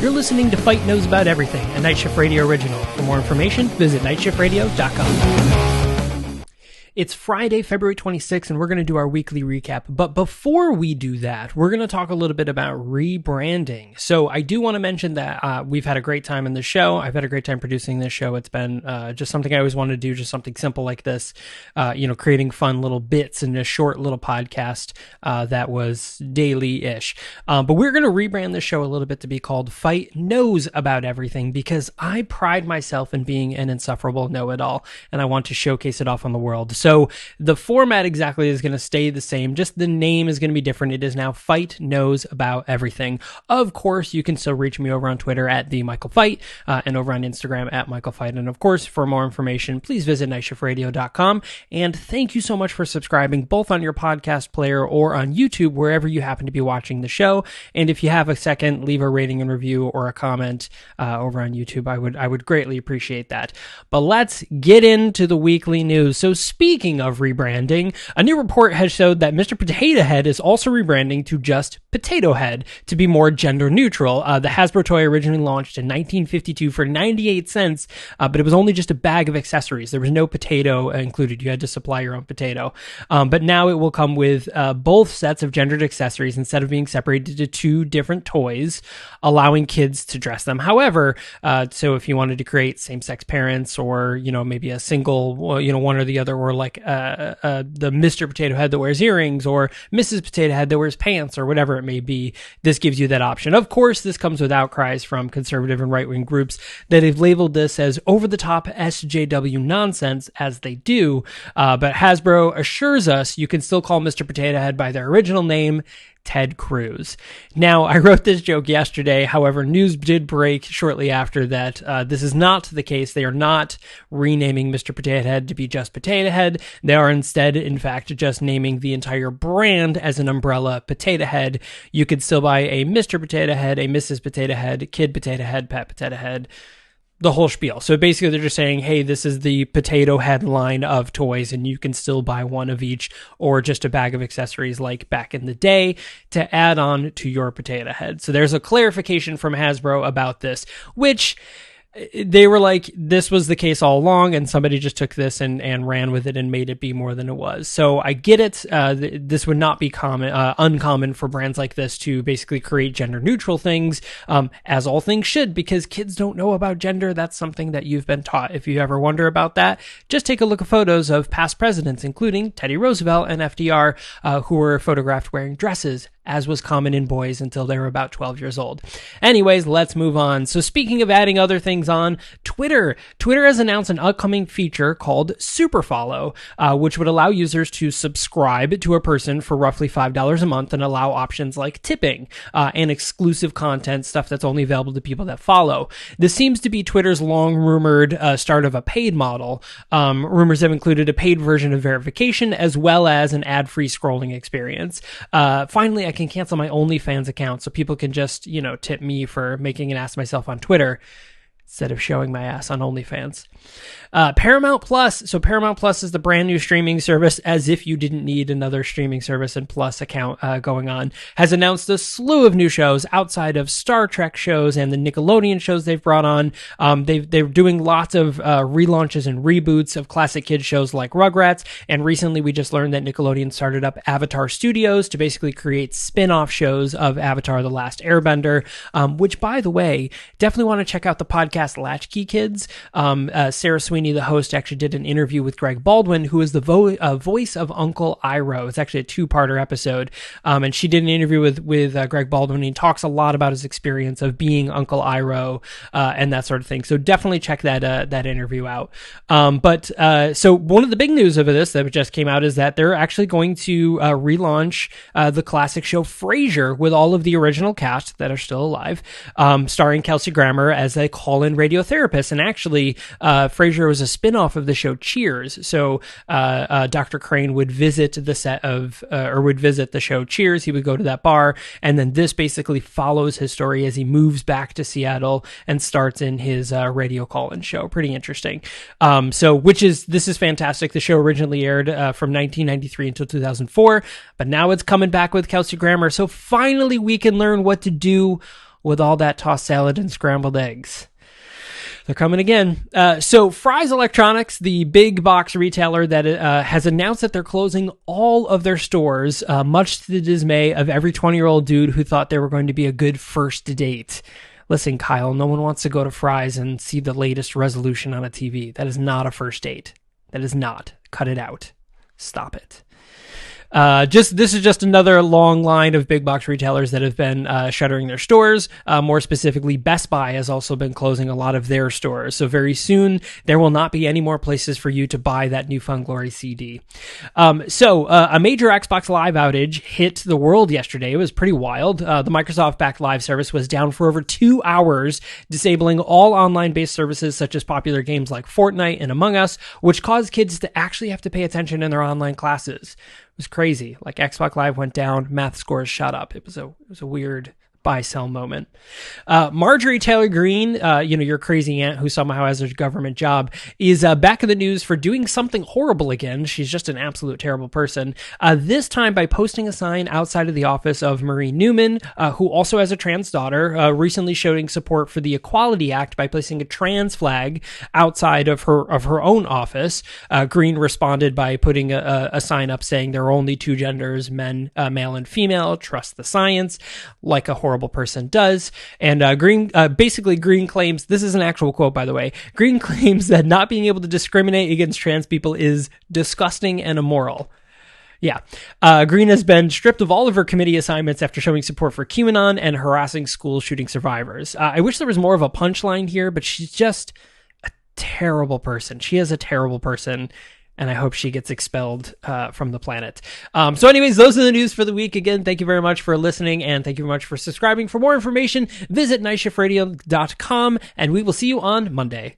You're listening to Fight Knows About Everything, a Night Shift Radio original. For more information, visit nightshiftradio.com. It's Friday, February 26th, and we're going to do our weekly recap. But before we do that, we're going to talk a little bit about rebranding. So I do want to mention that we've had a great time in the show. I've had a great time producing this show. It's been just something I always wanted to do, just something simple like this, creating fun little bits in a short little podcast that was daily-ish. But we're going to rebrand the show a little bit to be called Fight Knows About Everything, because I pride myself in being an insufferable know-it-all, and I want to showcase it off on the world. So the format exactly is going to stay the same. Just the name is going to be different. It is now Fight Knows About Everything. Of course, you can still reach me over on Twitter at @TheMichaelFight and over on Instagram at MichaelFight. And of course, for more information, please visit nightshiftradio.com. And thank you so much for subscribing, both on your podcast player or on YouTube, wherever you happen to be watching the show. And if you have a second, leave a rating and review or a comment over on YouTube. I would greatly appreciate that. But let's get into the weekly news. So speaking of rebranding, a new report has showed that Mr. Potato Head is also rebranding to just Potato Head to be more gender neutral. The Hasbro toy originally launched in 1952 for 98 cents, but it was only just a bag of accessories. There was no potato included. You had to supply your own potato. But now it will come with both sets of gendered accessories instead of being separated to two different toys, allowing kids to dress them. However, so if you wanted to create same-sex parents, or maybe a single, one or the other, or like the Mr. Potato Head that wears earrings, or Mrs. Potato Head that wears pants, or whatever it may be, this gives you that option. Of course, this comes with outcries from conservative and right-wing groups that have labeled this as over-the-top SJW nonsense, as they do, but Hasbro assures us you can still call Mr. Potato Head by their original name, Ted Cruz. Now, I wrote this joke yesterday. However, news did break shortly after that this is not the case. They are not renaming Mr. Potato Head to be just Potato Head. They are instead, in fact, just naming the entire brand as an umbrella, Potato Head. You could still buy a Mr. Potato Head, a Mrs. Potato Head, Kid Potato Head, Pet Potato Head, the whole spiel. So basically they're just saying, hey, this is the Potato Head line of toys, and you can still buy one of each, or just a bag of accessories like back in the day to add on to your Potato Head. So there's a clarification from Hasbro about this, which they were like, this was the case all along, and somebody just took this and ran with it and made it be more than it was. So I get it. This would not be uncommon for brands like this to basically create gender neutral things, as all things should, because kids don't know about gender. That's something that you've been taught. If you ever wonder about that, just take a look at photos of past presidents, including Teddy Roosevelt and FDR, who were photographed wearing dresses, as was common in boys until they were about 12 years old. Anyways, let's move on. So speaking of adding other things on, Twitter has announced an upcoming feature called Super Follow, which would allow users to subscribe to a person for roughly $5 a month and allow options like tipping and exclusive content, stuff that's only available to people that follow. This seems to be Twitter's long-rumored start of a paid model. Rumors have included a paid version of verification as well as an ad-free scrolling experience. Finally, I can cancel my OnlyFans account so people can just, tip me for making an ass of myself on Twitter instead of showing my ass on OnlyFans. Paramount Plus. So Paramount Plus is the brand new streaming service, as if you didn't need another streaming service and Plus account going on, has announced a slew of new shows outside of Star Trek shows and the Nickelodeon shows they've brought on. They're doing lots of relaunches and reboots of classic kids shows like Rugrats, and recently we just learned that Nickelodeon started up Avatar Studios to basically create spin-off shows of Avatar: The Last Airbender, which, by the way, definitely want to check out the podcast Latchkey Kids. Sarah Sweeney, the host, actually did an interview with Greg Baldwin, who is the voice of Uncle Iroh. It's actually a two-parter episode, and she did an interview with Greg Baldwin, and he talks a lot about his experience of being Uncle Iroh and that sort of thing. So definitely check that interview out. So one of the big news of this that just came out is that they're actually going to relaunch the classic show Frasier with all of the original cast that are still alive, starring Kelsey Grammer as a call-in radiotherapist. And actually, Frasier was a spin-off of the show Cheers. So Dr. Crane would visit the set of, or would visit the show Cheers. He would go to that bar, and then this basically follows his story as he moves back to Seattle and starts in his radio call-in show. Pretty interesting. This is fantastic. The show originally aired from 1993 until 2004, but now it's coming back with Kelsey Grammer. So finally we can learn what to do with all that tossed salad and scrambled eggs. They're coming again. So Fry's Electronics, the big box retailer that has announced that they're closing all of their stores, much to the dismay of every 20-year-old dude who thought they were going to be a good first date. Listen, Kyle, no one wants to go to Fry's and see the latest resolution on a TV. That is not a first date. That is not. Cut it out. Stop it. This is just another long line of big box retailers that have been shuttering their stores. More specifically, Best Buy has also been closing a lot of their stores. So very soon, there will not be any more places for you to buy that New Found Glory CD. A major Xbox Live outage hit the world yesterday. It was pretty wild. The Microsoft-backed live service was down for over 2 hours, disabling all online-based services such as popular games like Fortnite and Among Us, which caused kids to actually have to pay attention in their online classes. It was crazy. Like, Xbox Live went down, math scores shot up. It was a weird buy-sell moment. Marjorie Taylor Greene, your crazy aunt who somehow has a government job, is back in the news for doing something horrible again. She's just an absolute terrible person. This time by posting a sign outside of the office of Marie Newman, who also has a trans daughter, recently showing support for the Equality Act by placing a trans flag outside of her own office. Greene responded by putting a sign up saying there are only two genders, male and female, trust the science, like a horrible person does. And Greene claims, this is an actual quote, by the way, Greene claims that not being able to discriminate against trans people is disgusting and immoral. Yeah. Greene has been stripped of all of her committee assignments after showing support for QAnon and harassing school shooting survivors. I wish there was more of a punchline here, but she's just a terrible person. She is a terrible person, and I hope she gets expelled from the planet. So anyways, those are the news for the week. Again, thank you very much for listening, and thank you very much for subscribing. For more information, visit nightshiftradio.com, and we will see you on Monday.